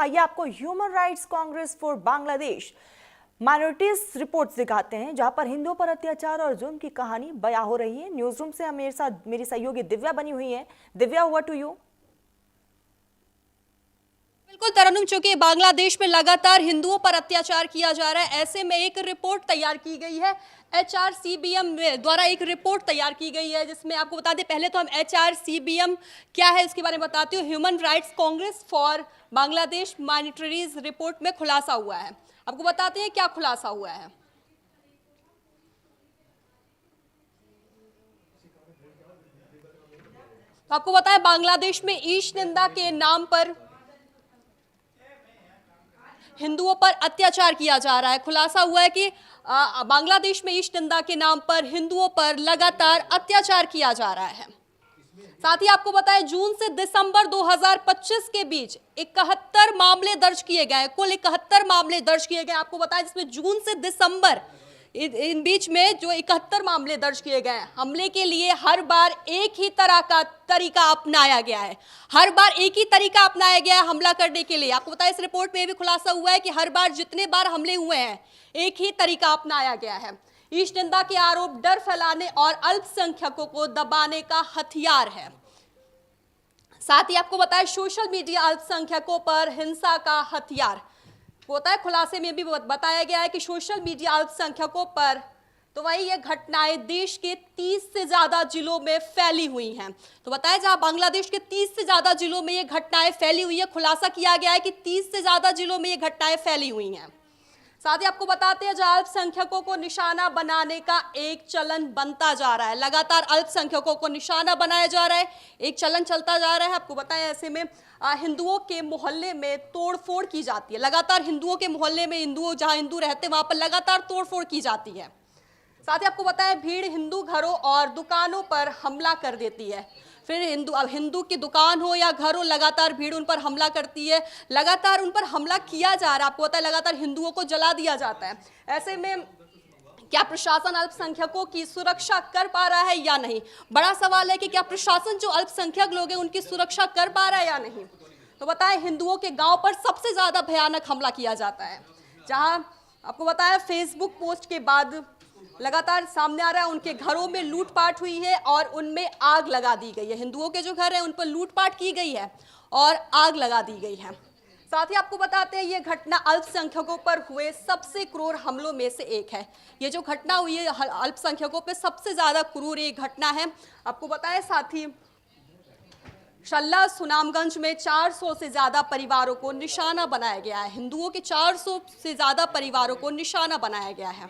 आइए आपको human rights Congress for Bangladesh minorities reports दिखाते हैं, जहां पर हिंदुओं पर अत्याचार और जुल्म की कहानी बयां हो रही है। न्यूज रूम से मेरे साथ मेरी सहयोगी दिव्या बनी हुई है। Divya, over to you. बिल्कुल तरन्नुम, चूंकि बांग्लादेश में लगातार हिंदुओं पर अत्याचार किया जा रहा है, ऐसे में एक रिपोर्ट तैयार की गई है। HRCBM द्वारा एक रिपोर्ट तैयार की गई है, जिसमें आपको बता दें, पहले तो हम HRCBM क्या है इसके बारे में बताती हूँ। Human rights Congress for Bangladesh minorities report में खुलासा हुआ है। आपको बताते हैं क्या खुलासा हुआ है। आपको बताया, बांग्लादेश में ईश निंदा के नाम पर हिंदुओं पर अत्याचार किया जा रहा है। खुलासा हुआ है कि बांग्लादेश में ईश निंदा के नाम पर हिंदुओं पर लगातार अत्याचार किया जा रहा है। साथ ही आपको बताएं, जून से दिसंबर 2025 के बीच 71 मामले दर्ज किए गए, कुल 71 मामले दर्ज किए गए। आपको बताएं, जिसमें जून से दिसंबर इन बीच में जो 71 मामले दर्ज किए गए हैं, हमले के लिए हर बार एक ही तरह का तरीका अपनाया गया है। हर बार एक ही तरीका अपनाया गया है हमला करने के लिए। आपको बताया, इस रिपोर्ट में भी खुलासा हुआ है कि हर बार जितने बार हमले हुए हैं, एक ही तरीका अपनाया गया है। ईश निंदा के आरोप डर फैलाने और अल्पसंख्यकों को दबाने का हथियार है। साथ ही आपको बताया, सोशल मीडिया अल्पसंख्यकों पर हिंसा का हथियार होता है। खुलासे में भी बताया गया है कि सोशल मीडिया अल्पसंख्यकों पर तो वही ये घटनाएं देश के 30 से ज्यादा जिलों में फैली हुई हैं। तो बताया, जहां बांग्लादेश के 30 से ज्यादा जिलों में ये घटनाएं फैली हुई है, खुलासा किया गया है कि 30 से ज्यादा जिलों में ये घटनाएं फैली हुई हैं। साथ ही आपको बताते हैं, जहां अल्पसंख्यकों को निशाना बनाने का एक चलन बनता जा रहा है। लगातार अल्पसंख्यकों को निशाना बनाया जा रहा है, एक चलन चलता जा रहा है। आपको बताया, ऐसे में हिंदुओं के मोहल्ले में तोड़फोड़ की जाती है। लगातार हिंदुओं के मोहल्ले में, जहां हिंदू रहते हैं वहां पर लगातार तोड़फोड़ की जाती है। साथ ही आपको बताया, भीड़ हिंदू घरों और दुकानों पर हमला कर देती है। फिर हिंदू की दुकान हो या घर हो, लगातार भीड़ उन पर हमला करती है। लगातार उन पर हमला किया जा रहा है। आपको पता है, लगातार हिंदुओं को जला दिया जाता है। ऐसे में क्या प्रशासन अल्पसंख्यकों की सुरक्षा कर पा रहा है या नहीं? बड़ा सवाल है कि क्या प्रशासन जो अल्पसंख्यक लोग हैं उनकी सुरक्षा कर पा रहा है या नहीं। तो बताएं, हिंदुओं के गांव पर सबसे ज्यादा भयानक हमला किया जाता है। जहां आपको बताया, फेसबुक पोस्ट के बाद लगातार सामने आ रहा है, उनके घरों में लूटपाट हुई है और उनमें आग लगा दी गई है। हिंदुओं के जो घर हैं उन पर लूटपाट की गई है और आग लगा दी गई है। साथ ही आपको बताते हैं, ये घटना अल्पसंख्यकों पर हुए सबसे क्रूर हमलों में से एक है। ये जो घटना हुई है अल्पसंख्यकों पर सबसे ज्यादा क्रूर एक घटना है। आपको बताया, साथ ही शल्ला सुनामगंज में 400 से ज्यादा परिवारों को निशाना बनाया गया है। हिंदुओं के 400 से ज्यादा परिवारों को निशाना बनाया गया है।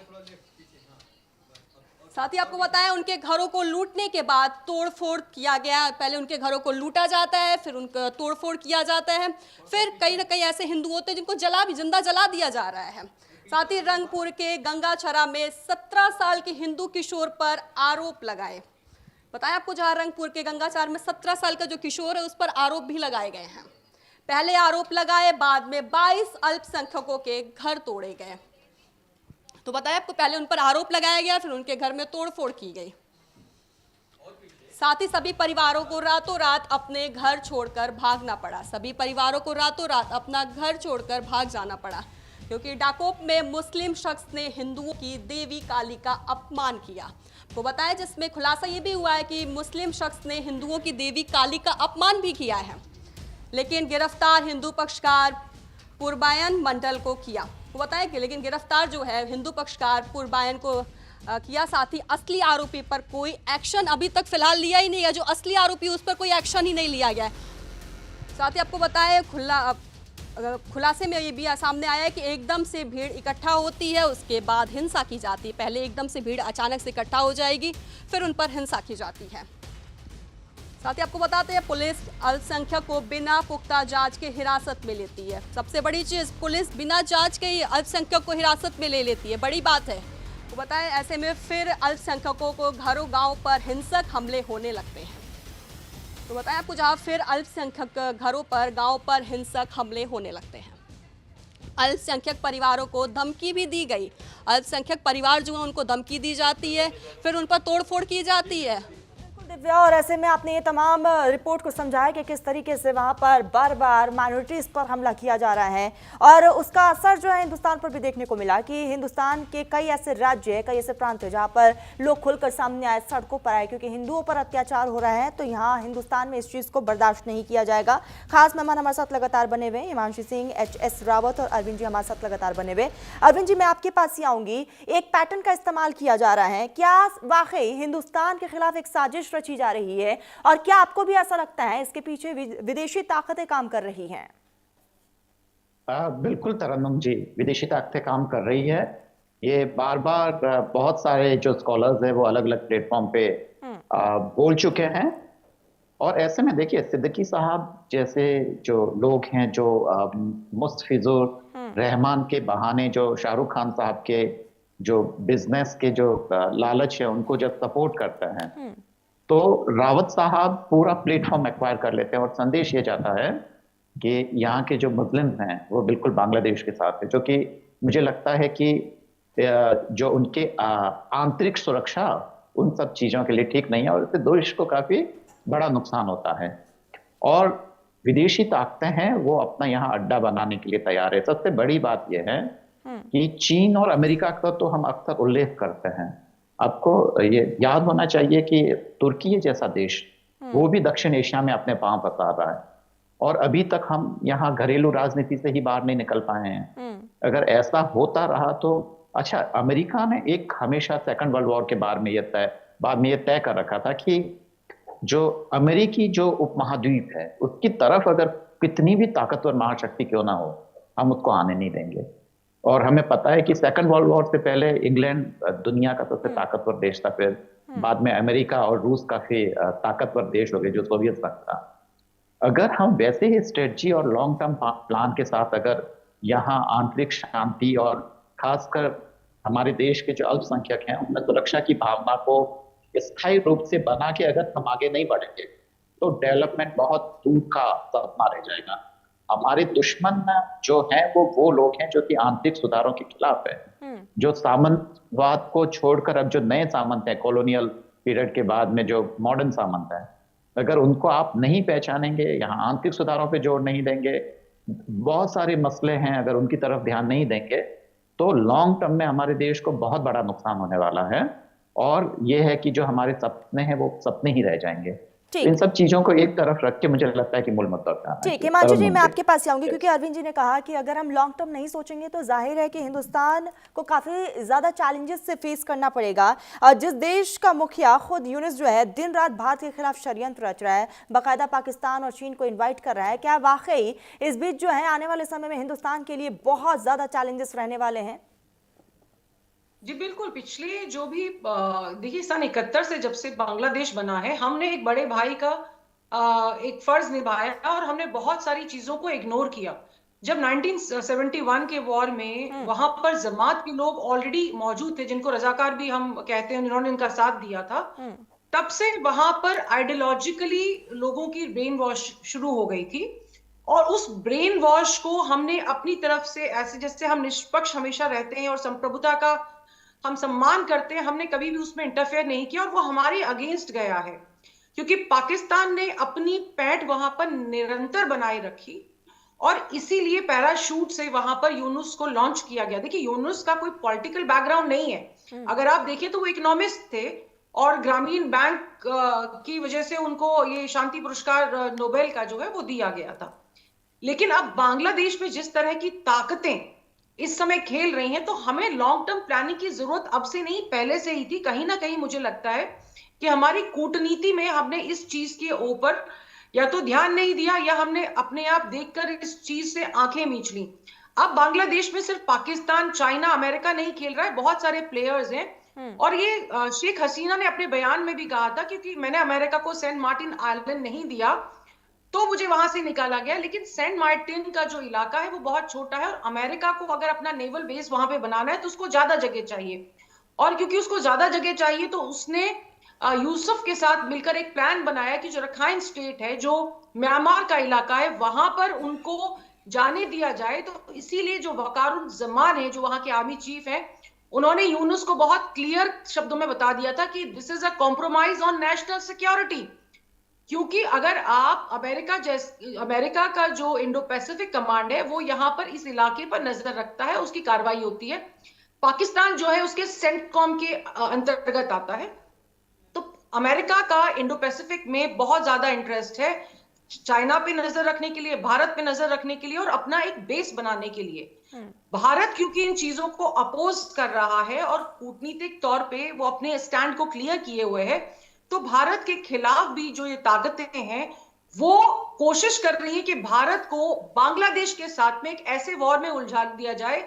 साथ ही आपको बताया, उनके घरों को लूटने के बाद तोड़फोड़ किया गया। पहले उनके घरों को लूटा जाता है, फिर उनका तोड़फोड़ किया जाता है। फिर कहीं ना कहीं ऐसे हिंदू होते हैं जिनको जिंदा जला दिया जा रहा है। साथ ही रंगपुर के गंगाछरा में 17 साल के हिंदू किशोर पर आरोप लगाए। बताया आपको, जहां रंगपुर के गंगाचार में 17 साल का जो किशोर है उस पर आरोप भी लगाए गए हैं। पहले आरोप लगाए, बाद में 22 अल्पसंख्यकों के घर तोड़े गए। तो बताया आपको, पहले उन पर आरोप लगाया गया, फिर उनके घर में तोड़फोड़ की गई। साथ ही सभी परिवारों को रातों रात अपने घर छोड़कर भागना पड़ा। सभी परिवारों को रातों रात अपना घर छोड़कर भाग जाना पड़ा, क्योंकि डाकोप में मुस्लिम शख्स ने हिंदुओं की देवी काली का अपमान किया। तो बताया, जिसमें खुलासा ये भी हुआ है कि मुस्लिम शख्स ने हिंदुओं की देवी काली का अपमान भी किया है, लेकिन गिरफ्तार हिंदू पक्षकार पुरबायन मंडल को किया। वो बताया कि लेकिन गिरफ्तार जो है हिंदू पक्षकार पुरबायन को किया। साथ ही असली आरोपी पर कोई एक्शन अभी तक फिलहाल लिया ही नहीं है। जो असली आरोपी उस पर कोई एक्शन ही नहीं लिया गया है। साथ ही आपको बताया, खुलासे में ये भी सामने आया है कि एकदम से भीड़ इकट्ठा होती है, उसके बाद हिंसा की जाती है। पहले एकदम से भीड़ अचानक से इकट्ठा हो जाएगी, फिर उन पर हिंसा की जाती है। साथ ही आपको बताते हैं, पुलिस अल्पसंख्यक को बिना पुख्ता जांच के हिरासत में लेती है। सबसे बड़ी चीज, पुलिस बिना जांच के ही अल्पसंख्यक को हिरासत में ले लेती है, बड़ी बात है। तो बताएं, ऐसे में फिर अल्पसंख्यकों को घरों गांव पर हिंसक हमले होने लगते हैं। तो बताएं आपको, जहां फिर अल्पसंख्यक घरों पर गांव पर हिंसक हमले होने लगते हैं। अल्पसंख्यक परिवारों को धमकी भी दी गई। अल्पसंख्यक परिवार जो है उनको धमकी दी जाती है, फिर उन पर तोड़फोड़ की जाती है। दिव्या, और ऐसे में आपने ये तमाम रिपोर्ट को समझाया कि किस तरीके से वहां पर बार बार माइनॉरिटीज पर हमला किया जा रहा है, और उसका असर जो है हिंदुस्तान पर भी देखने को मिला कि हिंदुस्तान के कई ऐसे राज्य हैं, कई ऐसे प्रांत हैं जहां पर लोग खुलकर सामने आए, सड़कों पर आए, क्योंकि हिंदुओं पर अत्याचार हो रहा है। तो यहाँ हिंदुस्तान में इस चीज़ को बर्दाश्त नहीं किया जाएगा। खास मेहमान हमारे साथ लगातार बने हुए हिमांशु सिंह, एच.एस. रावत और अरविंद जी हमारे साथ लगातार बने हुए। अरविंद जी, मैं आपके पास ही आऊंगी। एक पैटर्न का इस्तेमाल किया जा रहा है, क्या वाकई हिंदुस्तान के खिलाफ एक साजिश रची जा रही है, और क्या आपको भी ऐसा लगता है इसके पीछे विदेशी ताकतें काम कर रही हैं? बिल्कुल तरन्नुम जी, विदेशी ताकतें काम कर रही है। ये बार बार बहुत सारे जो स्कॉलर्स हैं वो अलग अलग प्लेटफॉर्म पे बोल चुके हैं। और ऐसे में देखिए, सिद्दीकी साहब जैसे जो लोग हैं जो मुस्तफिजुर रहमान के बहाने जो शाहरुख खान साहब के जो बिजनेस के जो लालच है उनको जब सपोर्ट करते हैं, तो रावत साहब पूरा प्लेटफॉर्म एक्वायर कर लेते हैं और संदेश ये जाता है कि यहाँ के जो मुस्लिम्स हैं वो बिल्कुल बांग्लादेश के साथ है, जो कि मुझे लगता है कि जो उनके आंतरिक सुरक्षा उन सब चीजों के लिए ठीक नहीं है, और इससे देश को काफी बड़ा नुकसान होता है। और विदेशी ताकतें हैं वो अपना यहाँ अड्डा बनाने के लिए तैयार है। सबसे बड़ी बात यह है कि चीन और अमेरिका का तो हम अक्सर उल्लेख करते हैं। आपको ये याद होना चाहिए कि तुर्की जैसा देश वो भी दक्षिण एशिया में अपने पांव पसार रहा है, और अभी तक हम यहाँ घरेलू राजनीति से ही बाहर नहीं निकल पाए हैं। अगर ऐसा होता रहा तो अच्छा, अमेरिका ने एक हमेशा सेकंड वर्ल्ड वॉर के बाद में ये तय कर रखा था कि जो अमेरिकी जो उपमहाद्वीप है उसकी तरफ अगर कितनी भी ताकतवर महाशक्ति क्यों ना हो, हम उसको आने नहीं देंगे। और हमें पता है कि सेकंड वर्ल्ड वॉर से पहले इंग्लैंड दुनिया का सबसे ताकतवर देश था, फिर बाद में अमेरिका और रूस काफी ताकतवर देश हो गए जो सोवियत संघ था। अगर हम वैसे ही स्ट्रेटजी और लॉन्ग टर्म प्लान के साथ अगर यहाँ आंतरिक शांति और खासकर हमारे देश के जो अल्पसंख्यक हैं उनमें सुरक्षा की भावना को स्थायी रूप से बना के अगर हम आगे नहीं बढ़ेंगे तो डेवलपमेंट बहुत दूर का सपना रह जाएगा। हमारे दुश्मन जो हैं वो लोग हैं जो कि आंतरिक सुधारों के खिलाफ है, जो सामंतवाद को छोड़कर अब जो नए सामंत हैं कॉलोनियल पीरियड के बाद में जो मॉडर्न सामंत है, अगर उनको आप नहीं पहचानेंगे, यहाँ आंतरिक सुधारों पे जोर नहीं देंगे, बहुत सारे मसले हैं, अगर उनकी तरफ ध्यान नहीं देंगे तो लॉन्ग टर्म में हमारे देश को बहुत बड़ा नुकसान होने वाला है। और ये है कि जो हमारे सपने हैं वो सपने ही रह जाएंगे। इन सब चीजों को एक तरफ रख के मुझे लगता है कि मूल मुद्दा क्या है। ठीक है हिमांशु जी, मैं आपके पास आऊंगी, क्योंकि अरविंद जी ने कहा कि अगर हम लॉन्ग टर्म नहीं सोचेंगे तो जाहिर है कि हिंदुस्तान को काफी ज्यादा चैलेंजेस से फेस करना पड़ेगा। जिस देश का मुखिया खुद यूनुस जो है दिन रात भारत के खिलाफ षड्यंत्र रच रहा है, बाकायदा पाकिस्तान और चीन को इन्वाइट कर रहा है, क्या वाकई इस बीच जो है आने वाले समय में हिंदुस्तान के लिए बहुत ज्यादा चैलेंजेस रहने वाले हैं? जी बिल्कुल। पिछले जो भी देखिए सन 71 से जब से बांग्लादेश बना है, हमने एक बड़े भाई का एक फर्ज निभाया और हमने बहुत सारी चीजों को इग्नोर किया। जब 1971 के वॉर में वहां पर जमात के लोग ऑलरेडी मौजूद थे, जिनको रजाकार भी हम कहते हैं, जिन्होंने इनका साथ दिया था, तब से वहां पर आइडियोलॉजिकली लोगों की ब्रेन वॉश शुरू हो गई थी। और उस ब्रेन वॉश को हमने अपनी तरफ से, ऐसे जैसे हम निष्पक्ष हमेशा रहते हैं और संप्रभुता का हम सम्मान करते हैं, हमने कभी भी उसमें इंटरफेयर नहीं किया और वो हमारे अगेंस्ट गया है, क्योंकि पाकिस्तान ने अपनी पैठ वहां पर निरंतर बनाए रखी और इसीलिए पैराशूट से वहां पर यूनुस को लॉन्च किया गया। देखिए यूनुस का कोई पॉलिटिकल बैकग्राउंड नहीं है, अगर आप देखिए तो वो इकोनॉमिस्ट थे और ग्रामीण बैंक की वजह से उनको ये शांति पुरस्कार नोबेल का जो है वो दिया गया था। लेकिन अब बांग्लादेश में जिस तरह की ताकतें इस समय खेल रही हैं, तो हमें लॉन्ग टर्म प्लानिंग की जरूरत अब से नहीं पहले से ही थी। कहीं ना कहीं मुझे लगता है कि हमारी कूटनीति में हमने इस चीज के ऊपर या तो ध्यान नहीं दिया या हमने अपने आप देखकर इस चीज से आंखें मीच ली। अब बांग्लादेश में सिर्फ पाकिस्तान, चाइना, अमेरिका नहीं खेल रहा है, बहुत सारे प्लेयर्स हैं। और ये शेख हसीना ने अपने बयान में भी कहा था, क्योंकि मैंने अमेरिका को सेंट मार्टिन आइलैंड नहीं दिया तो मुझे वहां से निकाला गया, लेकिन सेंट मार्टिन का जो इलाका है वो बहुत छोटा है और अमेरिका को अगर अपना नेवल बेस वहां पे बनाना है तो उसको ज्यादा जगह चाहिए। और क्योंकि उसको ज्यादा जगह चाहिए तो उसने यूसुफ के साथ मिलकर एक प्लान बनाया कि जो रखाइन स्टेट है, जो म्यांमार का इलाका है, वहां पर उनको जाने दिया जाए। तो इसीलिए जो वकारुज्जमान है, जो वहां के आर्मी चीफ है, उन्होंने यूनुस को बहुत क्लियर शब्दों में बता दिया था कि this is a compromise on national security, क्योंकि अगर आप अमेरिका का जो इंडो पैसिफिक कमांड है वो यहां पर इस इलाके पर नजर रखता है, उसकी कार्रवाई होती है। पाकिस्तान जो है उसके सेंटकॉम के अंतर्गत आता है। तो अमेरिका का इंडो पैसिफिक में बहुत ज्यादा इंटरेस्ट है, चाइना पे नजर रखने के लिए, भारत पे नजर रखने के लिए और अपना एक बेस बनाने के लिए। भारत क्योंकि इन चीजों को अपोज कर रहा है और कूटनीतिक तौर पे वो अपने स्टैंड को क्लियर किए हुए है, तो भारत के खिलाफ भी जो ये ताकतें हैं वो कोशिश कर रही है कि भारत को बांग्लादेश के साथ में एक ऐसे वॉर में उलझा दिया जाए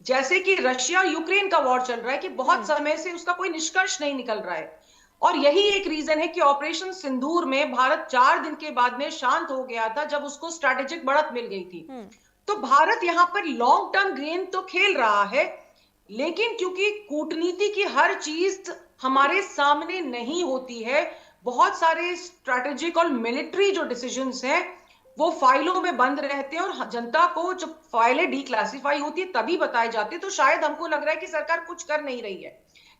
जैसे कि रशिया यूक्रेन का वॉर चल रहा है, कि बहुत समय से उसका कोई निष्कर्ष नहीं निकल रहा है। और यही एक रीजन है कि ऑपरेशन सिंदूर में भारत 4 दिन के बाद में शांत हो गया था, जब उसको स्ट्रैटेजिक बढ़त मिल गई थी। तो भारत यहां पर लॉन्ग टर्म गेम तो खेल रहा है, लेकिन क्योंकि कूटनीति की हर चीज हमारे सामने नहीं होती है, बहुत सारे स्ट्रैटेजिक और मिलिट्री जो डिसीजंस हैं वो फाइलों में बंद रहते हैं और जनता को जब फाइलें डिक्लासिफाई होती है तभी बताए जाते हैं। तो शायद हमको लग रहा है कि सरकार कुछ कर नहीं रही है,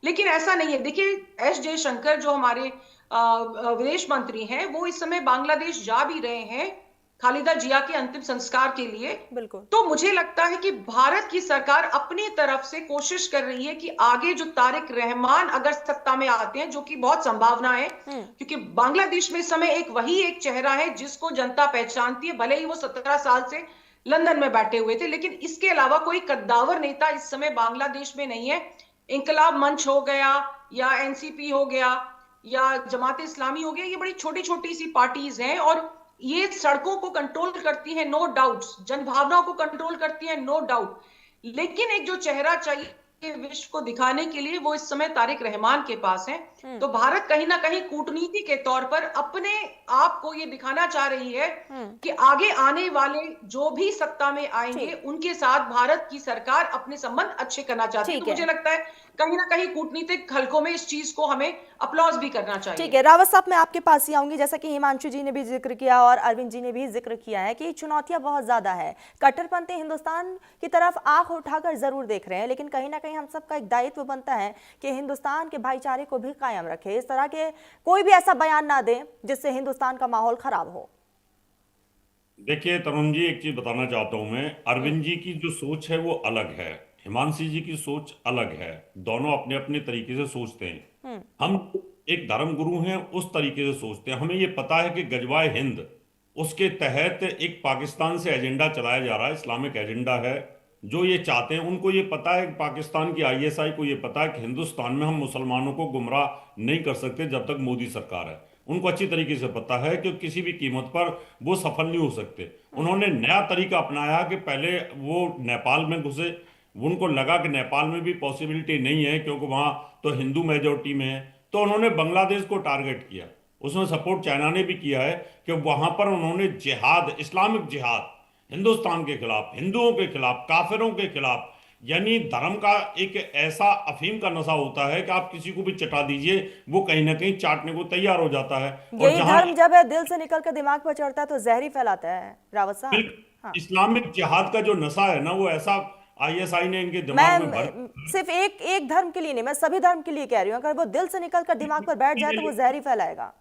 लेकिन ऐसा नहीं है। देखिए एस जयशंकर जो हमारे विदेश मंत्री हैं वो इस समय बांग्लादेश जा भी रहे हैं खालिदा जिया के अंतिम संस्कार के लिए। बिल्कुल। तो मुझे लगता है कि भारत की सरकार अपनी तरफ से कोशिश कर रही है कि आगे जो तारिक रहमान अगर सत्ता में आते हैं, जो कि बहुत संभावना है, क्योंकि बांग्लादेश में इस समय एक चेहरा है जिसको जनता पहचानती है, भले ही वो 17 साल से लंदन में बैठे हुए थे, लेकिन इसके अलावा कोई कद्दावर नेता इस समय बांग्लादेश में नहीं है। इंकलाब मंच हो गया या एनसीपी हो गया या जमात इस्लामी हो गया, ये बड़ी छोटी छोटी सी पार्टीज हैं और ये सड़कों को कंट्रोल करती है, नो डाउट, जनभावनाओं को कंट्रोल करती है, नो डाउट, लेकिन एक जो चेहरा चाहिए विश्व को दिखाने के लिए वो इस समय तारिक रहमान के पास है। तो भारत कहीं ना कहीं कूटनीति के तौर पर अपने आप को ये दिखाना चाह रही है कि आगे आने वाले जो भी सत्ता में आएंगे उनके साथ भारत की सरकार अपने संबंध अच्छे करना चाहती है। तो मुझे लगता है कहीं ना कहीं कूटनीतिक हलकों में इस चीज को हमें अप्लॉज भी करना चाहिए। ठीक है रावत साहब, मैं आपके पास ही आऊंगी। जैसा कि हिमांशु जी ने भी जिक्र किया और अरविंद जी ने भी जिक्र किया है कि चुनौतियां बहुत ज्यादा है, कट्टरपंथी हिंदुस्तान की तरफ आंख उठाकर जरूर देख रहे हैं, लेकिन कहीं ना कहीं हम सबका एक दायित्व बनता है कि हिंदुस्तान के भाईचारे को भी कायम रखे, इस तरह के कोई भी ऐसा बयान ना दे जिससे हिंदुस्तान का माहौल खराब हो। देखिए तरुण जी, एक चीज बताना चाहता हूं मैं, अरविंद जी की जो सोच है वो अलग है, हिमांशी जी की सोच अलग है, दोनों अपने अपने तरीके से सोचते हैं। हम एक धर्म गुरु हैं उस तरीके से सोचते हैं। हमें ये पता है कि गजवाए हिंद उसके तहत एक पाकिस्तान से एजेंडा चलाया जा रहा है, इस्लामिक एजेंडा है जो ये चाहते हैं। उनको ये पता है, पाकिस्तान की आईएसआई को ये पता है कि हिंदुस्तान में हम मुसलमानों को गुमराह नहीं कर सकते जब तक मोदी सरकार है। उनको अच्छी तरीके से पता है कि किसी भी कीमत पर वो सफल नहीं हो सकते। उन्होंने नया तरीका अपनाया कि पहले वो नेपाल में घुसे, उनको लगा कि नेपाल में भी पॉसिबिलिटी नहीं है क्योंकि वहाँ तो हिंदू मेजोरिटी में है, तो उन्होंने बांग्लादेश को टारगेट किया। उसमें सपोर्ट चाइना ने भी किया है कि वहाँ पर उन्होंने जिहाद, इस्लामिक जिहाद, हिंदुस्तान के खिलाफ, हिंदुओं के खिलाफ, काफिरों के खिलाफ, यानी धर्म का एक ऐसा अफीम का नशा होता है कि आप किसी को भी चटा दीजिए वो कहीं ना कहीं चाटने को तैयार हो जाता है। यही धर्म जब है दिल से निकलकर दिमाग पर चढ़ता है तो जहरी फैलाता है रावत साहब। हाँ। इस्लामिक जिहाद का जो नशा है ना वो ऐसा आईएसआई ने इनके दिमाग में भर। सिर्फ एक धर्म के लिए नहीं, मैं सभी धर्म के लिए कह रही हूँ, अगर वो दिल से निकलकर दिमाग पर बैठ जाए तो वो जहरी फैलाएगा।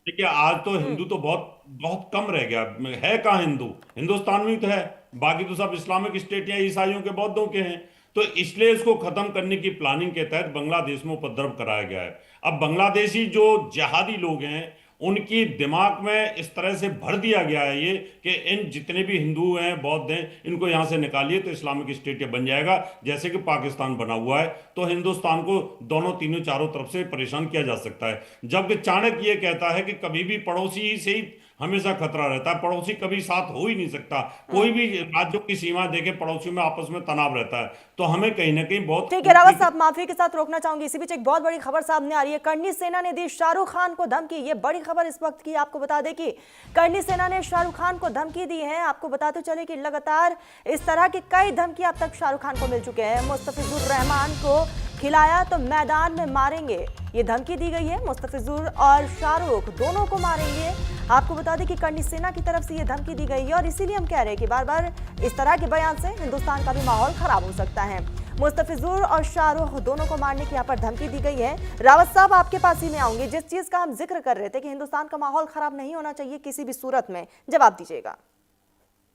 देखिए आज तो हिंदू तो बहुत बहुत कम रह गया है। कहाँ हिंदू? हिंदुस्तान में तो है, बाकी तो सब इस्लामिक स्टेट या ईसाइयों के, बौद्धों के हैं। तो इसलिए इसको खत्म करने की प्लानिंग के तहत बांग्लादेश में उपद्रव कराया गया है। अब बांग्लादेशी जो जिहादी लोग हैं उनकी दिमाग में इस तरह से भर दिया गया है ये कि इन जितने भी हिंदू हैं, बौद्ध हैं, इनको यहाँ से निकालिए तो इस्लामिक स्टेट बन जाएगा, जैसे कि पाकिस्तान बना हुआ है। तो हिंदुस्तान को दोनों तीनों चारों तरफ से परेशान किया जा सकता है। जबकि चाणक्य ये कहता है कि कभी भी पड़ोसी से ही हमेशा खतरा रहता है, पड़ोसी कभी साथ हो ही नहीं सकता। कोई भी राज्यों की सीमा देखे पड़ोसियों में आपस में तनाव रहता है। तो हमें कहीं ना कहीं बहुत ठीक है रावत साहब, माफी के साथ रोकना चाहूंगी। इसी बीच एक बहुत बड़ी खबर सामने आ रही है, करनी सेना ने दी शाहरुख खान को धमकी। ये बड़ी खबर इस वक्त की, आपको बता दें कि करनी सेना ने शाहरुख खान को धमकी दी है। आपको बताते चले कि लगातार इस तरह की कई धमकी अब तक शाहरुख खान को मिल चुके हैं। मुस्तफिजुर रहमान को खिलाया तो मैदान में मारेंगे, ये धमकी दी गई है। मुस्तफिजुर और शाहरुख दोनों को मारेंगे। आपको बता दें कि करनी सेना की तरफ से ये धमकी दी गई है और इसीलिए हम कह रहे हैं कि बार बार इस तरह के बयान से हिंदुस्तान का भी माहौल खराब हो सकता है। मुस्तफिजुर और शाहरुख दोनों को मारने की यहाँ पर धमकी दी गई है। रावत साहब, आपके पास ही में आऊंगी। जिस चीज का हम जिक्र कर रहे थे कि हिंदुस्तान का माहौल खराब नहीं होना चाहिए किसी भी सूरत में, जवाब दीजिएगा।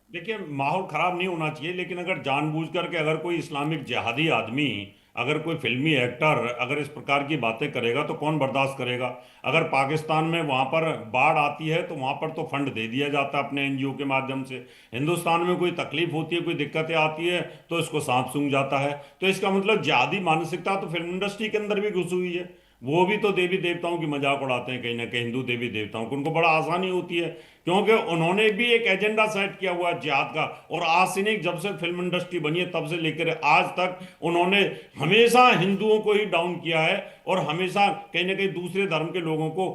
देखिए, माहौल खराब नहीं होना चाहिए, लेकिन अगर जानबूझ करके अगर कोई इस्लामिक जिहादी आदमी, अगर कोई फिल्मी एक्टर अगर इस प्रकार की बातें करेगा तो कौन बर्दाश्त करेगा। अगर पाकिस्तान में वहां पर बाढ़ आती है तो वहां पर तो फंड दे दिया जाता है अपने एनजीओ के माध्यम से। हिंदुस्तान में कोई तकलीफ होती है, कोई दिक्कतें आती है तो इसको सांप सूंघ जाता है। तो इसका मतलब जिहादी मानसिकता तो फिल्म इंडस्ट्री के अंदर भी घुस हुई है। वो भी तो देवी देवताओं की मजाक उड़ाते हैं कहीं ना कहीं, हिंदू देवी देवताओं को। उनको बड़ा आसानी होती है क्योंकि उन्होंने भी एक एजेंडा सेट किया हुआ है जिहाद का। और आज से नहीं, जब से फिल्म इंडस्ट्री बनी है तब से लेकर आज तक उन्होंने हमेशा हिंदुओं को ही डाउन किया है और हमेशा कहीं ना कहीं दूसरे धर्म के लोगों को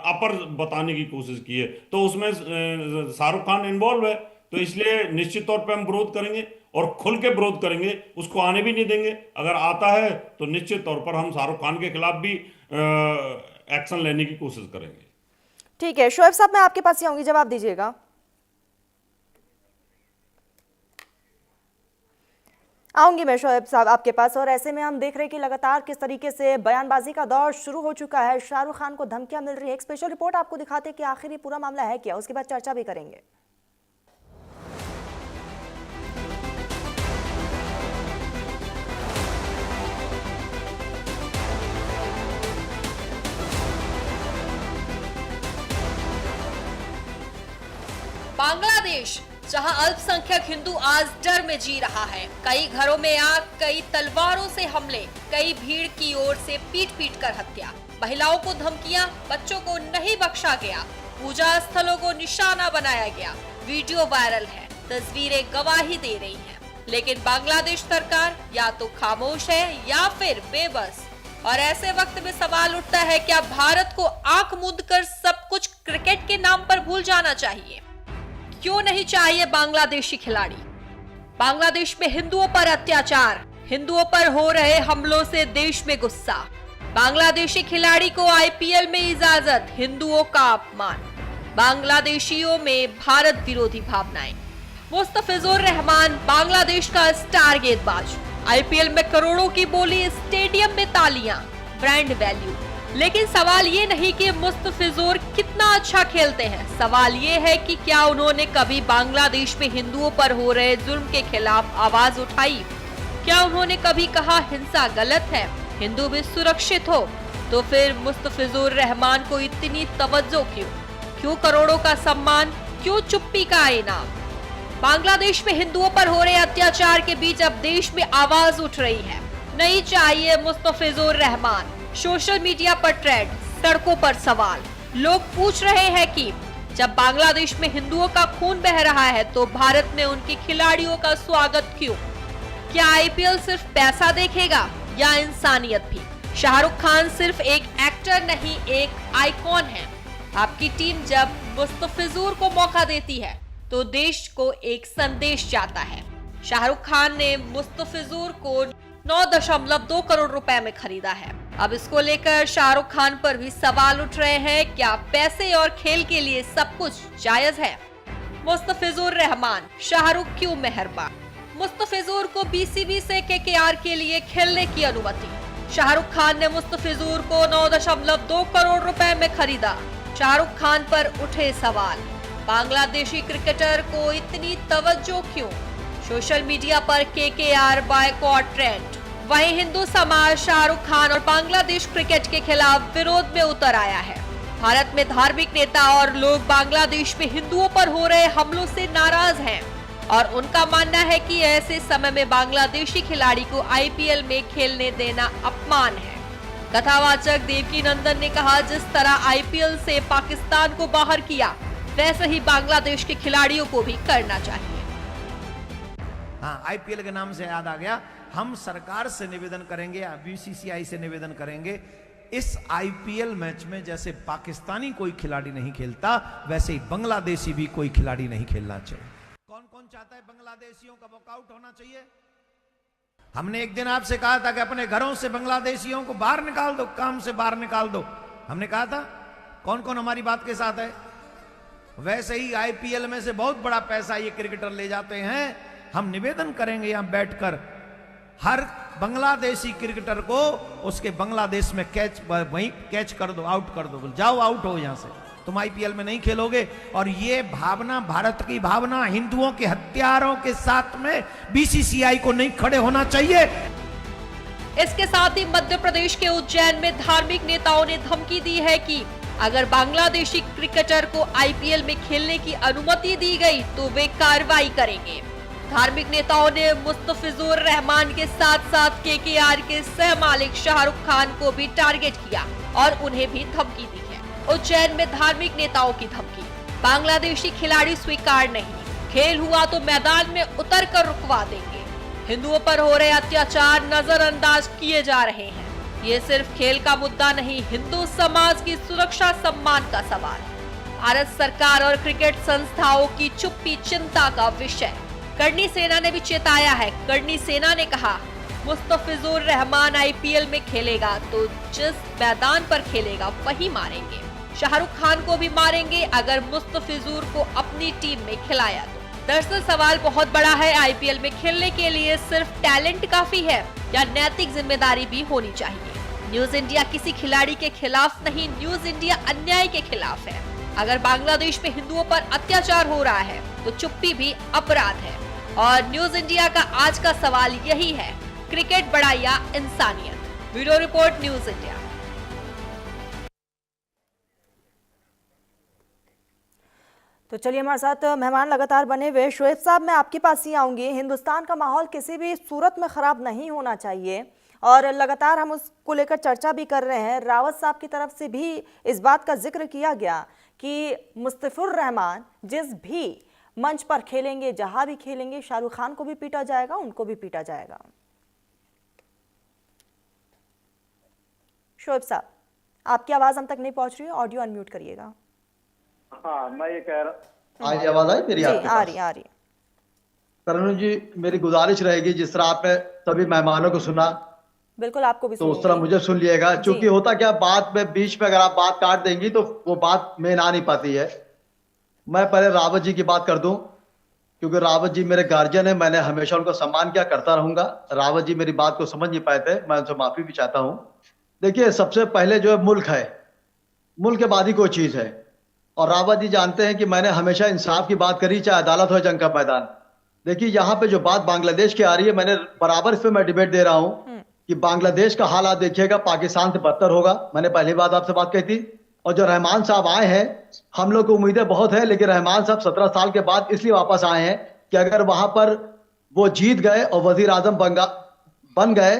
अपर बताने की कोशिश की है। तो उसमें शाहरुख खान इन्वॉल्व है, तो इसलिए निश्चित तौर पे हम विरोध करेंगे और खुल के विरोध करेंगे, उसको आने भी नहीं देंगे। अगर आता है तो निश्चित तौर पर हम शाहरुख खान के खिलाफ भी एक्शन लेने की कोशिश करेंगे। ठीक है, शोएब साहब मैं आपके पास ही आऊंगी, जवाब दीजिएगा। आऊंगी मैं शोएब साहब आपके पास। और ऐसे में हम देख रहे हैं कि लगातार किस तरीके से बयानबाजी का दौर शुरू हो चुका है। शाहरुख खान को धमकियां मिल रही है। एक स्पेशल रिपोर्ट आपको दिखाते हैं कि आखिर ये पूरा मामला है क्या, उसके बाद चर्चा भी करेंगे। बांग्लादेश, जहां अल्पसंख्यक हिंदू आज डर में जी रहा है। कई घरों में आग, कई तलवारों से हमले, कई भीड़ की ओर से पीट पीट कर हत्या, महिलाओं को धमकियां, बच्चों को नहीं बख्शा गया, पूजा स्थलों को निशाना बनाया गया। वीडियो वायरल है, तस्वीरें गवाही दे रही हैं। लेकिन बांग्लादेश सरकार या तो खामोश है या फिर बेबस। और ऐसे वक्त में सवाल उठता है, क्या भारत को आंख मूंद कर सब कुछ क्रिकेट के नाम पर भूल जाना चाहिए? क्यों नहीं चाहिए बांग्लादेशी खिलाड़ी? बांग्लादेश में हिंदुओं पर अत्याचार, हिंदुओं पर हो रहे हमलों से देश में गुस्सा, बांग्लादेशी खिलाड़ी को आईपीएल में इजाजत, हिंदुओं का अपमान, बांग्लादेशियों में भारत विरोधी भावनाएं। मुस्तफिजुर रहमान बांग्लादेश का स्टार गेंदबाज, आईपीएल में करोड़ों की बोली, स्टेडियम में तालियां, ब्रांड वैल्यू। लेकिन सवाल ये नहीं कि मुस्तफिजुर कितना अच्छा खेलते हैं, सवाल ये है कि क्या उन्होंने कभी बांग्लादेश में हिंदुओं पर हो रहे जुल्म के खिलाफ आवाज उठाई? क्या उन्होंने कभी कहा हिंसा गलत है, हिंदू भी सुरक्षित हो? तो फिर मुस्तफिजुर रहमान को इतनी तवज्जो क्यों? क्यों करोड़ों का सम्मान, क्यों चुप्पी का इनाम? बांग्लादेश में हिंदुओं पर हो रहे अत्याचार के बीच अब देश में आवाज उठ रही है, नहीं चाहिए मुस्तफिजुर रहमान। सोशल मीडिया पर ट्रेंड, सड़कों पर सवाल, लोग पूछ रहे हैं कि जब बांग्लादेश में हिंदुओं का खून बह रहा है तो भारत में उनके खिलाड़ियों का स्वागत क्यों? क्या आईपीएल सिर्फ पैसा देखेगा या इंसानियत भी? शाहरुख खान सिर्फ एक एक्टर नहीं, एक आइकॉन है। आपकी टीम जब मुस्तफिजुर को मौका देती है तो देश को एक संदेश जाता है। शाहरुख खान ने मुस्तफिजुर को 9.2 करोड़ रुपए में खरीदा है। अब इसको लेकर शाहरुख खान पर भी सवाल उठ रहे हैं, क्या पैसे और खेल के लिए सब कुछ जायज है? मुस्तफिजुर रहमान, शाहरुख क्यों मेहरबान? मुस्तफिजुर को बीसीबी से केकेआर के लिए खेलने की अनुमति। शाहरुख खान ने मुस्तफिजुर को 9.2 करोड़ रुपए में खरीदा। शाहरुख खान पर उठे सवाल, बांग्लादेशी क्रिकेटर को इतनी तवज्जो क्यों? सोशल मीडिया पर केकेआर बायकॉट ट्रेंड। वहीं हिंदू समाज शाहरुख खान और बांग्लादेश क्रिकेट के खिलाफ विरोध में उतर आया है। भारत में धार्मिक नेता और लोग बांग्लादेश में हिंदुओं पर हो रहे हमलों से नाराज हैं और उनका मानना है कि ऐसे समय में बांग्लादेशी खिलाड़ी को आईपीएल में खेलने देना अपमान है। कथावाचक देवकी नंदन ने कहा, जिस तरह आईपीएल से पाकिस्तान को बाहर किया वैसे ही बांग्लादेश के खिलाड़ियों को भी करना चाहिए। हाँ, आईपीएल के नाम से याद आ गया, हम सरकार से निवेदन करेंगे, बीसीसीआई से निवेदन करेंगे, इस आईपीएल मैच में जैसे पाकिस्तानी कोई खिलाड़ी नहीं खेलता वैसे ही बांग्लादेशी भी कोई खिलाड़ी नहीं खेलना चाहिए। कौन कौन चाहता है बांग्लादेशियों का वॉकआउट होना चाहिए? हमने एक दिन आपसे कहा था कि अपने घरों से बांग्लादेशियों को बाहर निकाल दो, काम से बाहर निकाल दो, हमने कहा था। कौन कौन हमारी बात के साथ है? वैसे ही आईपीएल में से बहुत बड़ा पैसा ये क्रिकेटर ले जाते हैं। हम निवेदन करेंगे यहां बैठकर हर बांग्लादेशी क्रिकेटर को उसके बांग्लादेश में कैच, वहीं कैच कर दो, आउट कर दो, बोल जाओ आउट हो यहां से, तुम आईपीएल में नहीं खेलोगे। और ये भावना, भारत की भावना, हिंदुओं के हत्यारों के साथ में बीसीसीआई को नहीं खड़े होना चाहिए। इसके साथ ही मध्य प्रदेश के उज्जैन में धार्मिक नेताओं ने धमकी दी है कि अगर बांग्लादेशी क्रिकेटर को आईपीएल में खेलने की अनुमति दी गई तो वे कार्रवाई करेंगे। धार्मिक नेताओं ने मुस्तफिजुर रहमान के साथ साथ केकेआर के सह मालिक शाहरुख खान को भी टारगेट किया और उन्हें भी धमकी दी है। उज्जैन में धार्मिक नेताओं की धमकी, बांग्लादेशी खिलाड़ी स्वीकार नहीं, खेल हुआ तो मैदान में उतर कर रुकवा देंगे, हिंदुओं पर हो रहे अत्याचार नजरअंदाज किए जा रहे हैं। ये सिर्फ खेल का मुद्दा नहीं, हिंदू समाज की सुरक्षा सम्मान का सवाल। भारत सरकार और क्रिकेट संस्थाओं की चुप्पी चिंता का विषय। कर्णी सेना ने भी चेताया है। कर्णी सेना ने कहा, मुस्तफिजुर रहमान आईपीएल में खेलेगा तो जिस मैदान पर खेलेगा वही मारेंगे। शाहरुख खान को भी मारेंगे अगर मुस्तफिजुर को अपनी टीम में खिलाया तो। दरअसल सवाल बहुत बड़ा है, आईपीएल में खेलने के लिए सिर्फ टैलेंट काफी है या नैतिक जिम्मेदारी भी होनी चाहिए। न्यूज इंडिया किसी खिलाड़ी के खिलाफ नहीं, न्यूज इंडिया अन्याय के खिलाफ है। अगर बांग्लादेश में हिंदुओं पर अत्याचार हो रहा है तो चुप्पी भी अपराध है। और न्यूज इंडिया का आज का सवाल यही है, क्रिकेट बड़ा या इंसानियत। Bureau report, news India. तो चलिए हमारे साथ मेहमान लगातार बने हुए। शोएब साहब, मैं आपके पास ही आऊंगी। हिंदुस्तान का माहौल किसी भी सूरत में खराब नहीं होना चाहिए और लगातार हम उसको लेकर चर्चा भी कर रहे हैं। रावत साहब की तरफ से भी इस बात का जिक्र किया गया कि मुस्तफिजुर रहमान जिस भी मंच पर खेलेंगे, जहां भी खेलेंगे, शाहरुख खान को भी पीटा जाएगा, उनको भी पीटा जाएगा। शोएब साहब, आपकी आवाज हम तक नहीं पहुंच रही है, ऑडियो अनम्यूट करिएगा। हाँ, मैं ये कह रहा, आज आवाज आई मेरी? आपके आ रही है। करण जी, मेरी गुजारिश रहेगी, जिस तरह आपने सभी मेहमानों को सुना, बिल्कुल आपको भी तो उस तरह मुझे सुन लिएगा। क्योंकि होता क्या, बात में बीच में अगर आप बात काट देंगी तो वो बात में आ नहीं पाती है। मैं पहले रावत जी की बात कर दूं, क्योंकि रावत जी मेरे गार्जियन है, मैंने हमेशा उनको सम्मान किया, करता रहूंगा। रावत जी मेरी बात को समझ नहीं पाए थे, मैं उनसे माफी भी चाहता हूं। देखिए, सबसे पहले जो है मुल्क है, मुल्क के बाद ही कोई चीज है। और रावत जी जानते हैं कि मैंने हमेशा इंसाफ की बात करी, चाहे अदालत हो जंग का मैदान। देखिए, यहाँ पे जो बात बांग्लादेश की आ रही है, मैंने बराबर इस पे मैं डिबेट दे रहा हूँ कि बांग्लादेश का हाल आप देखिएगा पाकिस्तान से बदतर होगा। मैंने पहली बात आपसे बात कही थी। और जो रहमान साहब आए हैं, हम लोग को उम्मीदें बहुत है, लेकिन रहमान साहब 17 साल के बाद इसलिए वापस आए हैं कि अगर वहां पर वो जीत गए और वजीर आजम बन गए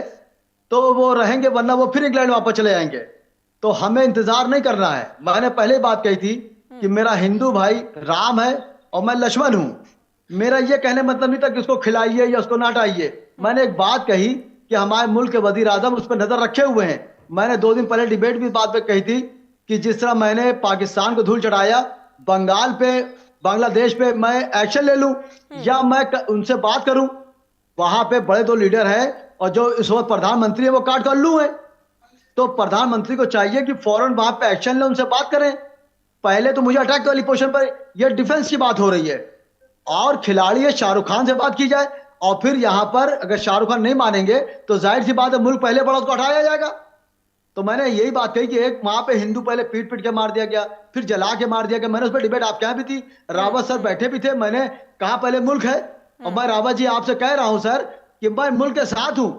तो वो रहेंगे, वरना वो फिर इंग्लैंड वापस चले जाएंगे। तो हमें इंतजार नहीं करना है। मैंने पहले बात कही थी कि मेरा हिंदू भाई राम है और मैं लक्ष्मण हूं। मेरा ये कहने मतलब नहीं था कि उसको खिलाइए या उसको ना हटाइए। मैंने एक बात कही कि हमारे मुल्क के वजीर आजम उस पर नजर रखे हुए हैं। मैंने 2 दिन पहले डिबेट भी बात पे कही थी कि जिस तरह मैंने पाकिस्तान को धूल चढ़ाया, बंगाल पे, बांग्लादेश पे मैं एक्शन ले लूं या मैं उनसे बात करूं। वहां पे बड़े 2 लीडर हैं और जो इस वक्त प्रधानमंत्री है वो काट कर लू है। तो प्रधानमंत्री को चाहिए कि फौरन वहां पे एक्शन ले, उनसे बात करें। पहले तो मुझे अटैक वाली पोजीशन पर, यह डिफेंस की बात हो रही है और खिलाड़ी है, शाहरुख खान से बात की जाए। और फिर यहां पर अगर शाहरुख खान नहीं मानेंगे तो जाहिर सी बात है मुल्क पहले बड़ा, उसको हटाया जाएगा। तो मैंने यही बात कही कि एक वहां पे हिंदू पहले पीट पीट के मार दिया गया, फिर जला के मार दिया गया। मैंने उस पर डिबेट आपके यहाँ भी थी, रावत सर बैठे भी थे। मैंने कहा पहले मुल्क है, और मैं रावत जी आपसे कह रहा हूं सर कि मैं मुल्क के साथ हूं।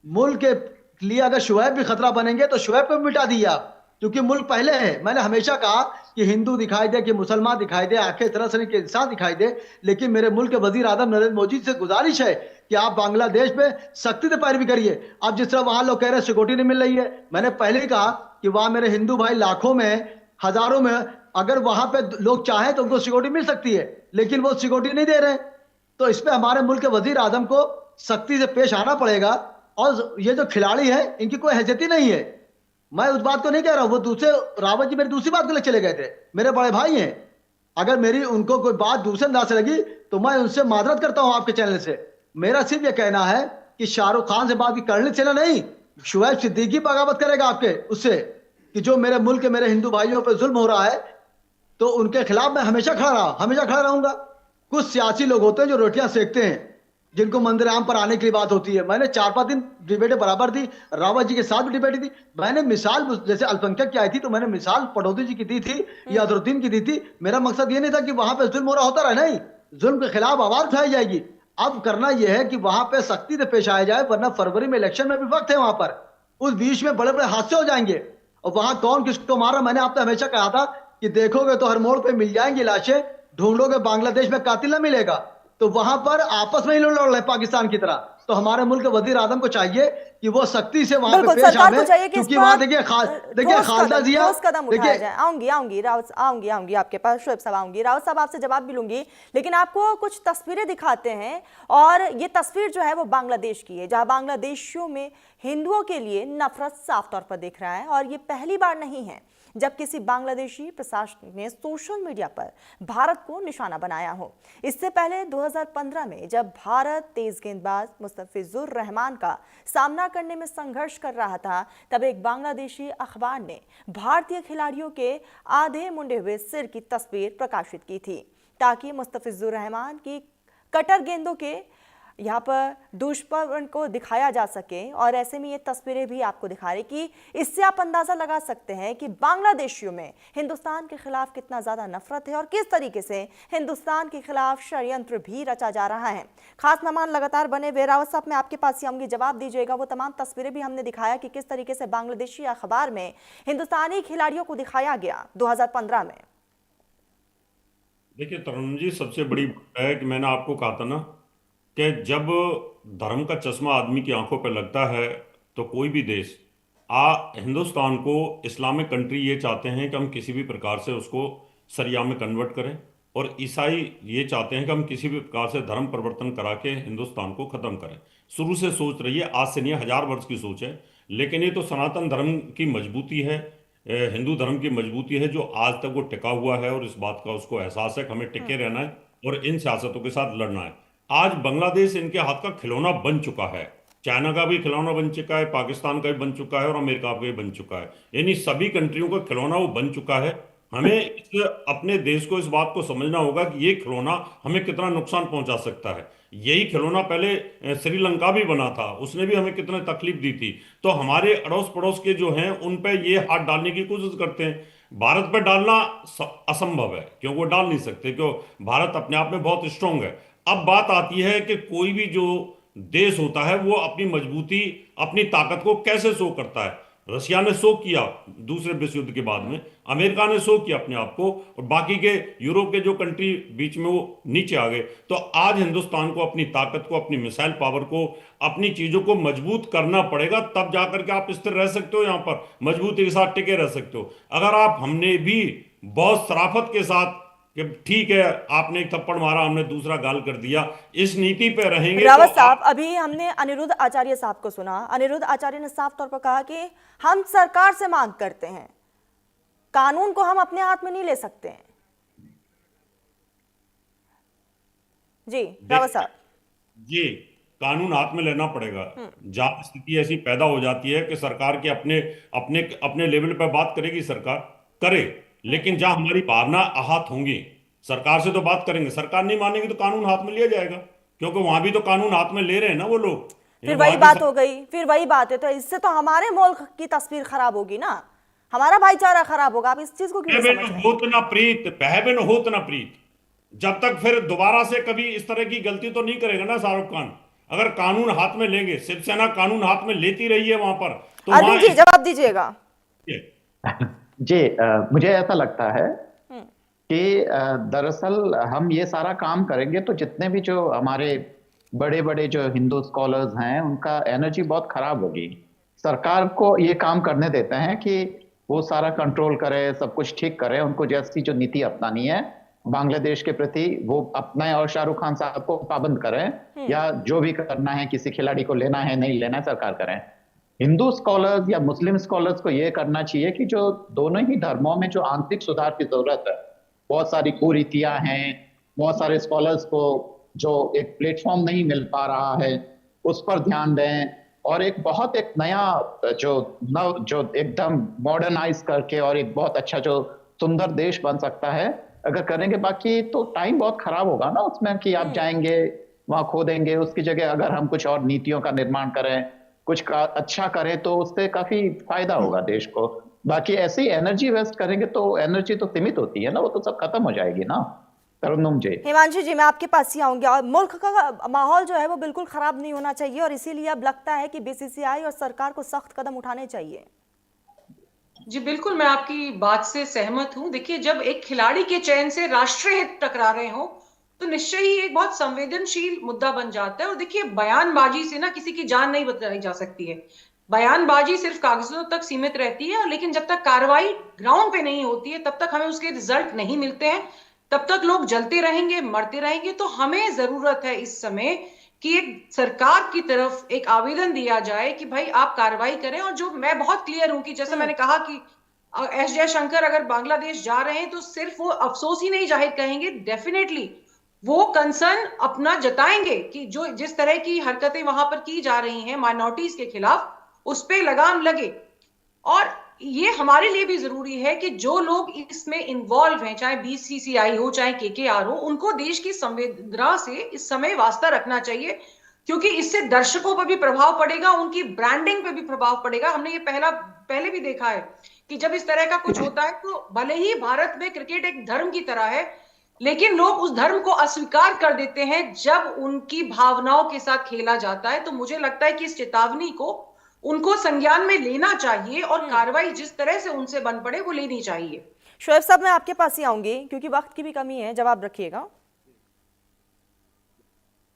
मुल्क के लिए अगर शुएब भी खतरा बनेंगे तो शुएब को भी मिटा दिए आप, क्योंकि मुल्क पहले है। मैंने हमेशा कहा कि हिंदू दिखाई दे, कि मुसलमान दिखाई दे, आखिर तरह से के इंसान दिखाई दे, लेकिन मेरे मुल्क के वजीर आजम नरेंद्र मोदी से गुजारिश है कि आप बांग्लादेश पे सख्ती से पैरवी करिए। अब जिस तरह वहां लोग कह रहे हैं सिक्योरिटी नहीं मिल रही है, मैंने पहले ही कहा कि वहां मेरे हिंदू भाई लाखों में, हजारों में, अगर वहां पे लोग चाहें तो उनको सिक्योरिटी मिल सकती है, लेकिन वो सिक्योरिटी नहीं दे रहे। तो इस पे हमारे मुल्क के वजीर आजम को सख्ती से पेश आना पड़ेगा। और ये जो खिलाड़ी है, इनकी कोई हैसियत ही नहीं है। मैं उस बात को नहीं कह रहा हूं, वो दूसरे रावत जी मेरी दूसरी बात को ले चले गए थे। मेरे बड़े भाई हैं, अगर मेरी उनको कोई बात दूसरे अंदाज से लगी तो मैं उनसे माजरत करता हूं आपके चैनल से। मेरा सिर्फ ये कहना है कि शाहरुख खान से बात की करनी चाहिए नहीं, शुएब सिद्दीकी बगावत करेगा आपके उससे, कि जो मेरे मुल्क के मेरे हिंदू भाइयों पर जुल्म हो रहा है, तो उनके खिलाफ मैं हमेशा खड़ा रहा, हमेशा खड़ा रहूंगा। कुछ सियासी लोग होते हैं जो रोटियां सेकते हैं जिनको मंदिराम पर आने के लिए बात होती है। मैंने 4-5 दिन डिबेटें बराबर दी, रावत जी के साथ भी डिबेट दी। मैंने मिसाल, जैसे अल्पसंख्यक की आई थी तो मैंने मिसाल पटौदी जी की दी थी या अजहरुद्दीन की दी थी। मेरा मकसद ये नहीं था कि वहां पे जुल्म हो रहा होता रहे, नहीं, जुल्म के खिलाफ आवाज उठाई जाएगी। अब करना यह है कि वहां पे सख्ती से पेश आया जाए, वरना फरवरी में इलेक्शन में भी वक्त है वहां पर, उस बीच में बड़े बड़े हादसे हो जाएंगे। और वहां कौन किसको मार रहा, मैंने आपसे हमेशा कहा था कि देखोगे तो हर मोड़ पे मिल जाएंगी लाशें, ढूंढोगे बांग्लादेश में कातिल न मिलेगा। तो वहां पर आपस में ही लड़ रहे हैं पाकिस्तान की तरह। तो हमारे मुल्क के वजीर आजम को चाहिए कि वो सख्ती से वहां पे बिल्कुल, पेश सरकार को आवे, चाहिए कि इस क्योंकि पर वहां देखिए खालदा जिया, ठोस कदम उठाया देखिए जाए। आऊंगी रावत, आऊंगी आपके पास, शोएब साहब आऊंगी। रावत साहब आपसे जवाब भी लूंगी, लेकिन आपको कुछ तस्वीरें दिखाते हैं। और ये तस्वीर जो है वो बांग्लादेश की है, जहां बांग्लादेशियों में हिंदुओं के लिए नफरत साफ तौर पर दिख रहा है। और ये पहली बार नहीं है जब किसी बांग्लादेशी प्रशासक ने सोशल मीडिया पर भारत को निशाना बनाया हो। इससे पहले 2015 में जब भारत तेज गेंदबाज मुस्तफिजुर रहमान का सामना करने में संघर्ष कर रहा था, तब एक बांग्लादेशी अखबार ने भारतीय खिलाड़ियों के आधे मुंडे हुए सिर की तस्वीर प्रकाशित की थी, ताकि मुस्तफिजुर रहमान की कटर गेंदों के यहाँ पर दुष्प्रवण को दिखाया जा सके। और ऐसे में ये तस्वीरें भी आपको दिखा रही कि इससे आप अंदाजा लगा सकते हैं कि बांग्लादेशियों में हिंदुस्तान के खिलाफ कितना ज्यादा नफरत है और किस तरीके से हिंदुस्तान के खिलाफ षड्यंत्र भी रचा जा रहा है। खास मेहमान लगातार बने हुए, रावत साहब मैं आपके पास ही आऊंगी, जवाब दीजिएगा। वो तमाम तस्वीरें भी हमने दिखाया कि किस तरीके से बांग्लादेशी अखबार में हिंदुस्तानी खिलाड़ियों को दिखाया गया 2015 में। देखिए तरुण जी, सबसे बड़ी बात है कि मैंने आपको कहा था ना कि जब धर्म का चश्मा आदमी की आंखों पर लगता है तो कोई भी देश हिंदुस्तान को इस्लामिक कंट्री ये चाहते हैं कि हम किसी भी प्रकार से उसको शरिया में कन्वर्ट करें, और ईसाई ये चाहते हैं कि हम किसी भी प्रकार से धर्म परिवर्तन करा के हिंदुस्तान को ख़त्म करें। शुरू से सोच रही है, आज से नहीं, 1000 वर्ष की सोच है। लेकिन ये तो सनातन धर्म की मजबूती है, हिंदू धर्म की मजबूती है, जो आज तक वो टिका हुआ है। और इस बात का उसको एहसास है कि हमें टिके रहना है और इन सियासतों के साथ लड़ना है। आज बांग्लादेश इनके हाथ का खिलौना बन चुका है, चाइना का भी खिलौना बन चुका है, पाकिस्तान का भी बन चुका है और अमेरिका का भी बन चुका है। यानी सभी कंट्रियों का खिलौना वो बन चुका है। हमें अपने देश को इस बात को समझना होगा कि ये खिलौना हमें कितना नुकसान पहुंचा सकता है। यही खिलौना पहले श्रीलंका भी बना था, उसने भी हमें कितने तकलीफ दी थी। तो हमारे अड़ोस पड़ोस के जो हैं उन पे ये हाथ डालने की कोशिश करते हैं। भारत पे डालना असंभव है, क्योंकि वो डाल नहीं सकते, क्योंकि भारत अपने आप में बहुत स्ट्रांग है। अब बात आती है कि कोई भी जो देश होता है वो अपनी मजबूती, अपनी ताकत को कैसे शो करता है। रशिया ने शो किया दूसरे विश्व युद्ध के बाद में, अमेरिका ने शो किया अपने आप को, और बाकी के यूरोप के जो कंट्री बीच में वो नीचे आ गए। तो आज हिंदुस्तान को अपनी ताकत को, अपनी मिसाइल पावर को, अपनी चीजों को मजबूत करना पड़ेगा, तब जाकर के आप स्थिर रह सकते हो, यहाँ पर मजबूती के साथ टिके रह सकते हो। अगर आप, हमने भी बहुत शराफत के साथ कि ठीक है आपने एक थप्पड़ मारा, हमने दूसरा गाल कर दिया, इस नीति पे रहेंगे। रावत साहब, अभी हमने अनिरुद्ध आचार्य साहब को सुना। अनिरुद्ध आचार्य ने साफ तौर पर कहा कि हम सरकार से मांग करते हैं, कानून को हम अपने हाथ में नहीं ले सकते हैं। जी रावत साहब। जी, कानून हाथ में लेना पड़ेगा। जब स्थिति ऐसी पैदा हो जाती है कि सरकार के अपने अपने अपने लेवल पर बात करेगी, सरकार करे, लेकिन जहां हमारी भावना आहत होंगी, सरकार से तो बात करेंगे, सरकार नहीं मानेगी तो कानून हाथ में लिया जाएगा, क्योंकि वहां भी तो कानून हाथ में ले रहे हैं ना वो लोग। फिर वही बात हो गई, फिर वही बात है। तो इससे तो हमारे मुल्क की तस्वीर खराब होगी ना, हमारा भाईचारा खराब होगा। आप इस चीज को क्यों नहीं समझ रहे? होत ना प्रीत, बहबिन होत ना प्रीत। जब तक फिर दोबारा से कभी इस तरह की गलती तो नहीं करेगा ना शाहरुख खान। अगर कानून हाथ में लेंगे, शिवसेना कानून हाथ में लेती रही है वहां पर, तो अरविंद जी जवाब दीजिएगा। जी, मुझे ऐसा लगता है कि दरअसल हम ये सारा काम करेंगे तो जितने भी जो हमारे बड़े बड़े जो हिंदू स्कॉलर्स हैं उनका एनर्जी बहुत खराब होगी। सरकार को ये काम करने देते हैं कि वो सारा कंट्रोल करे, सब कुछ ठीक करे, उनको जैसी जो नीति अपनानी है बांग्लादेश के प्रति वो अपनाएं और शाहरुख खान साहब को पाबंद करें, या जो भी करना है, किसी खिलाड़ी को लेना है नहीं लेना है, सरकार करें। हिंदू स्कॉलर्स या मुस्लिम स्कॉलर्स को यह करना चाहिए कि जो दोनों ही धर्मों में जो आंतरिक सुधार की जरूरत है, बहुत सारी कुरीतियां हैं, बहुत सारे स्कॉलर्स को जो एक प्लेटफॉर्म नहीं मिल पा रहा है, उस पर ध्यान दें। और एक नया जो एकदम मॉडर्नाइज करके और एक बहुत अच्छा जो सुंदर देश बन सकता है, अगर करेंगे। बाकी तो टाइम बहुत खराब होगा ना उसमें, कि आप जाएंगे वहां खो देंगे। उसकी जगह अगर हम कुछ और नीतियों का निर्माण करें, कुछ का अच्छा करें, तो उससे काफी फायदा होगा देश को। बाकी ऐसे ही एनर्जी वेस्ट करेंगे तो एनर्जी तो सीमित होती है ना, वो तो सब खत्म हो जाएगी ना। तरन्नुम जी। हिमांशु जी, मैं आपके पास ही आऊंगी। और मुल्क का माहौल जो है वो बिल्कुल खराब नहीं होना चाहिए, और इसीलिए अब लगता है कि बीसीसीआई और सरकार को सख्त कदम उठाने चाहिए। जी बिल्कुल, मैं आपकी बात से सहमत हूं। देखिए, जब एक खिलाड़ी के चयन से राष्ट्रीय हित टकरा रहे हो तो निश्चय ही एक बहुत संवेदनशील मुद्दा बन जाता है। और देखिए, बयानबाजी से ना किसी की जान नहीं बचाई जा सकती है। बयानबाजी सिर्फ कागजों तक सीमित रहती है, लेकिन जब तक कार्रवाई ग्राउंड पे नहीं होती है तब तक हमें उसके रिजल्ट नहीं मिलते हैं। तब तक लोग जलते रहेंगे, मरते रहेंगे। तो हमें जरूरत है इस समय कि एक सरकार की तरफ एक आवेदन दिया जाए कि भाई आप कार्रवाई करें। और जो मैं बहुत क्लियर हूं कि जैसे मैंने कहा कि एस जयशंकर अगर बांग्लादेश जा रहे हैं तो सिर्फ वो अफसोस ही नहीं जाहिर करेंगे, डेफिनेटली वो कंसर्न अपना जताएंगे कि जो जिस तरह की हरकतें वहां पर की जा रही हैं माइनॉरिटीज के खिलाफ, उस पे लगाम लगे। और ये हमारे लिए भी जरूरी है कि जो लोग इसमें इन्वॉल्व हैं, चाहे बीसीसीआई हो चाहे केकेआर हो, उनको देश की संवेदना से इस समय वास्ता रखना चाहिए, क्योंकि इससे दर्शकों पर भी प्रभाव पड़ेगा, उनकी ब्रांडिंग पे भी प्रभाव पड़ेगा। हमने ये पहले भी देखा है कि जब इस तरह का कुछ होता है तो भले ही भारत में क्रिकेट एक धर्म की तरह है, लेकिन लोग उस धर्म को अस्वीकार कर देते हैं जब उनकी भावनाओं के साथ खेला जाता है। तो मुझे लगता है कि इस चेतावनी को उनको संज्ञान में लेना चाहिए और कार्रवाई जिस तरह से उनसे बन पड़े वो लेनी चाहिए। शोएब साहब, मैं आपके पास ही आऊंगी क्योंकि वक्त की भी कमी है, जवाब रखिएगा।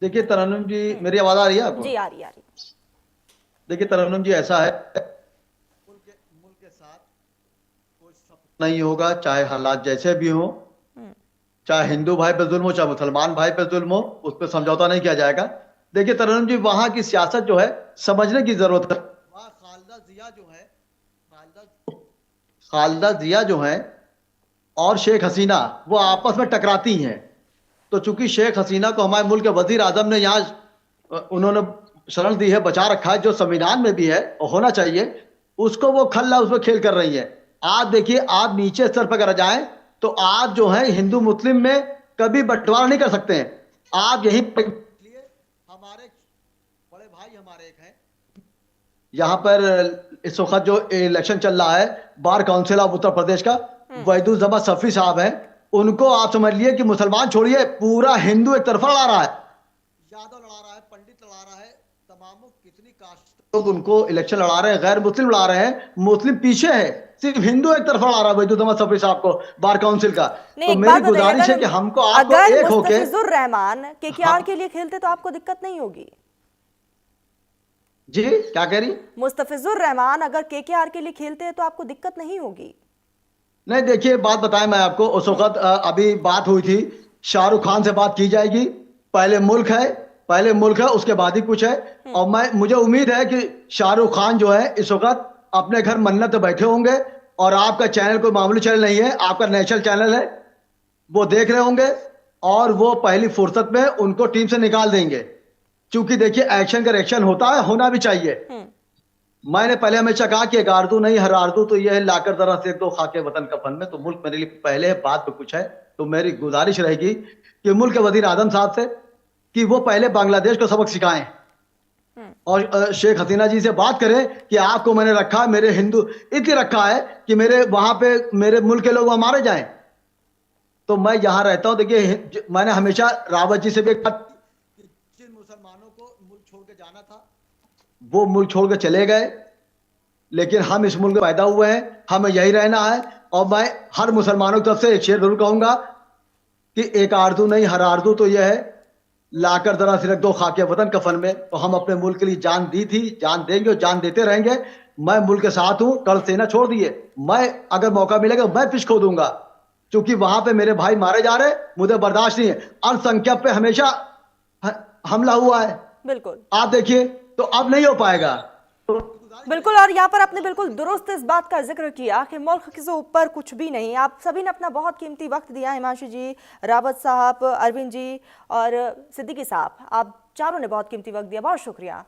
देखिए तरन्नुम जी, मेरी आवाज आ रही है आपको? जी, आ रही आ रही। देखिए तरन्नुम जी, ऐसा है, मुल्क के साथ कोई सपोर्ट नहीं होगा, चाहे हालात जैसे भी हो, चाहे हिंदू भाई पे जुल्म हो चाहे मुसलमान भाई पे जुल्म हो, उस पर समझौता नहीं किया जाएगा। देखिए तरन्नुम जी, वहां की सियासत जो है समझने की जरूरत है। वहां खालिदा जिया जो है और शेख हसीना वो आपस में टकराती हैं। तो चूंकि शेख हसीना को हमारे मुल्क के वजीर आजम ने यहाँ उन्होंने शरण दी है, बचा रखा है, जो संविधान में भी है और होना चाहिए, उसको वो खल्ला उसमें खेल कर रही है। आप देखिए, आप नीचे स्तर पर अगर जाएं तो आप जो है हिंदू मुस्लिम में कभी बंटवारा नहीं कर सकते हैं। आप यही हमारे बड़े भाई हमारे एक हैं यहाँ पर, इस वक्त जो इलेक्शन चल रहा है bar council of Uttar Pradesh का, वहीदुज्जमा सफी साहब हैं, उनको आप समझ लिए कि मुसलमान छोड़िए, पूरा हिंदू एक तरफा लड़ा रहा है, यादव लड़ा रहा है, पंडित लड़ा रहा है, तमाम कितनी कास्ट लोग उनको इलेक्शन लड़ा रहे हैं, गैर मुस्लिम लड़ा रहे हैं, मुस्लिम पीछे है, सिर्फ हिंदू एक तरफा लड़ा रहा है वहीदुज्जमा सफी साहब को बार काउंसिल का। तो मेरी गुजारिश है कि हमको आपको एक होके, अगर मुस्तफिजुर रहमान केकेआर के लिए खेलते तो आपको दिक्कत नहीं होगी। जी क्या कह रही? मुस्तफिजुर रहमान अगर केकेआर के लिए खेलते हैं तो आपको दिक्कत नहीं होगी? नहीं, देखिए बात बताएं मैं आपको, उस वक्त अभी बात हुई थी, शाहरुख खान से बात की जाएगी, पहले मुल्क है उसके बाद ही कुछ है। और मुझे उम्मीद है कि शाहरुख खान जो है इस वक्त अपने घर मन्नत बैठे होंगे, और आपका चैनल कोई मामूली चैनल नहीं है, आपका नेशनल चैनल है, वो देख रहे होंगे, और वो पहली फुर्सत में उनको टीम से निकाल देंगे। क्योंकि देखिए, एक्शन का रिएक्शन होता है, होना भी चाहिए। मैंने पहले हमेशा कहा कि एक आरजू नहीं हर आरजू तो यह है, लाकर जरा से दो खाके वतन कफन में। तो मुल्क मेरे लिए पहले है, बात पे कुछ है। तो मेरी गुजारिश रहेगी कि मुल्क के वजीर आजम साहब से कि वो पहले बांग्लादेश को सबक सिखाएं, और शेख हसीना जी से बात करें कि आपको मैंने रखा, मेरे हिंदू इसलिए रखा है कि मेरे वहां पे मेरे मुल्क के लोग वहां मारे जाएं। तो मैं यहां रहता हूं। देखिए, मैंने हमेशा रावत जी से भी जिन मुसलमानों को मुल्क छोड़ के जाना था वो मुल्क छोड़ के चले गए, लेकिन हम इस मुल्क में पैदा हुए हैं, हमें यही रहना है। और मैं हर मुसलमानों की तरफ से एक शेर जरूर कहूंगा कि एक आरजू नहीं हर आरजू तो यह है, लाकर जरा से रख दो खाके वतन कफन में। तो हम अपने मुल्क के लिए जान दी थी, जान देंगे और जान देते रहेंगे। मैं मुल्क के साथ हूं, कल सेना छोड़ दिए, मैं अगर मौका मिलेगा मैं पिछ खो दूंगा, क्योंकि वहां पे मेरे भाई मारे जा रहे, मुझे बर्दाश्त नहीं है। अल्पसंख्यक पे हमेशा हमला हुआ है, बिल्कुल आप देखिए, तो अब नहीं हो पाएगा। बिल्कुल, और यहाँ पर आपने बिल्कुल दुरुस्त इस बात का जिक्र किया कि मुल्क के ऊपर कुछ भी नहीं। आप सभी ने अपना बहुत कीमती वक्त दिया, हिमांशु जी, रावत साहब, अरविंद जी और सिद्दीकी साहब, आप चारों ने बहुत कीमती वक्त दिया, बहुत शुक्रिया।